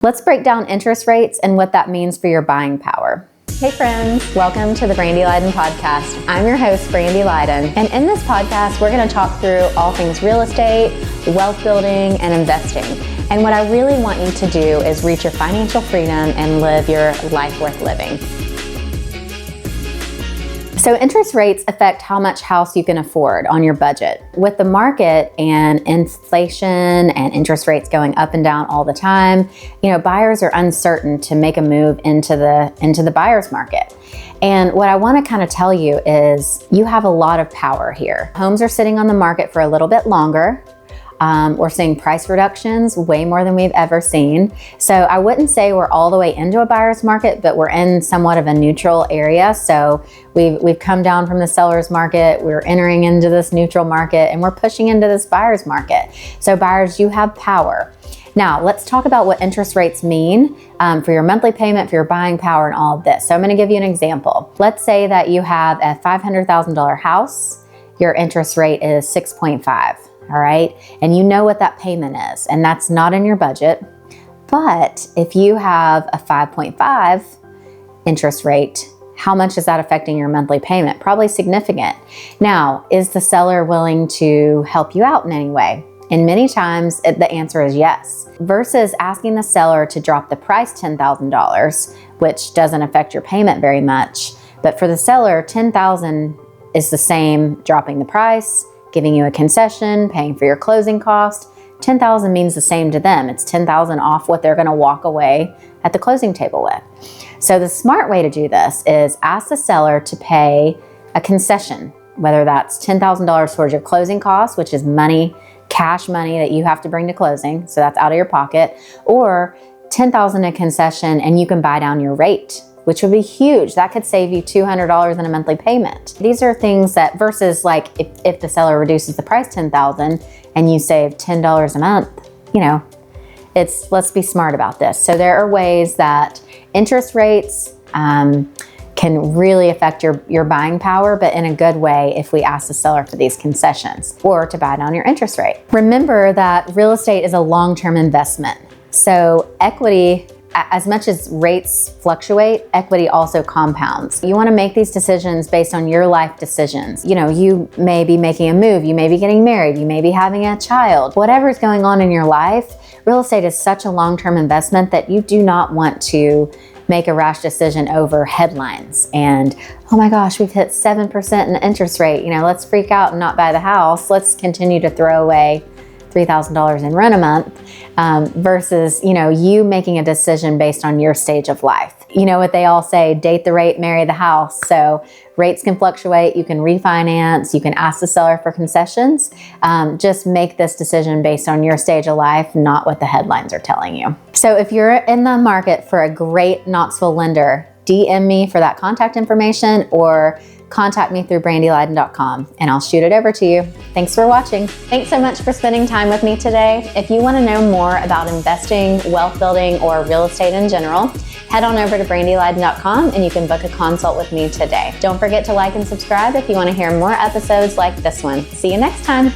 Let's break down interest rates and what that means for your buying power. Hey friends, welcome to the Brandy Lydon Podcast. I'm your host, Brandy Lydon, and in this podcast, we're going to talk through all things real estate, wealth building, and investing. And what I really want you to do is reach your financial freedom and live your life worth living. So interest rates affect how much house you can afford on your budget. With the market and inflation and interest rates going up and down all the time, buyers are uncertain to make a move into the buyer's market. And what I want to kind of tell you is you have a lot of power here. Homes are sitting on the market for a little bit longer. We're seeing price reductions way more than we've ever seen. So I wouldn't say we're all the way into a buyer's market, but we're in somewhat of a neutral area. So we've come down from the seller's market, we're entering into this neutral market, and we're pushing into this buyer's market. So buyers, you have power. Now, let's talk about what interest rates mean for your monthly payment, for your buying power, and all of this. So I'm going to give you an example. Let's say that you have a $500,000 house. Your interest rate is 6.5. All right. And you know what that payment is, and that's not in your budget. But if you have a 5.5 interest rate, how much is that affecting your monthly payment? Probably significant. Now, is the seller willing to help you out in any way? And many times the answer is yes. Versus asking the seller to drop the price $10,000, which doesn't affect your payment very much. But for the seller, $10,000 is the same dropping the price, giving you a concession, paying for your closing cost. $10,000 means the same to them. It's $10,000 off what they're going to walk away at the closing table with. So the smart way to do this is ask the seller to pay a concession, whether that's $10,000 towards your closing costs, which is money, cash money that you have to bring to closing, so that's out of your pocket, or $10,000 in concession and you can buy down your rate, which would be huge. That could save you $200 in a monthly payment. These are things that versus like if the seller reduces the price $10,000 and you save $10 a month, let's be smart about this. So there are ways that interest rates can really affect your buying power, but in a good way if we ask the seller for these concessions or to buy down your interest rate. Remember that real estate is a long-term investment. So equity, as much as rates fluctuate, equity also compounds. You want to make these decisions based on your life decisions. You may be making a move, you may be getting married, you may be having a child. Whatever's going on in your life, real estate is such a long-term investment that you do not want to make a rash decision over headlines. And, oh my gosh, we've hit 7% in interest rate. Let's freak out and not buy the house. Let's continue to throw away $3,000 in rent a month versus, you making a decision based on your stage of life. You know what they all say, date the rate, marry the house. So rates can fluctuate. You can refinance. You can ask the seller for concessions. Just make this decision based on your stage of life, not what the headlines are telling you. So if you're in the market for a great Knoxville lender, DM me for that contact information or contact me through brandylydon.com and I'll shoot it over to you. Thanks for watching. Thanks so much for spending time with me today. If you want to know more about investing, wealth building, or real estate in general, head on over to brandylydon.com and you can book a consult with me today. Don't forget to like and subscribe if you want to hear more episodes like this one. See you next time.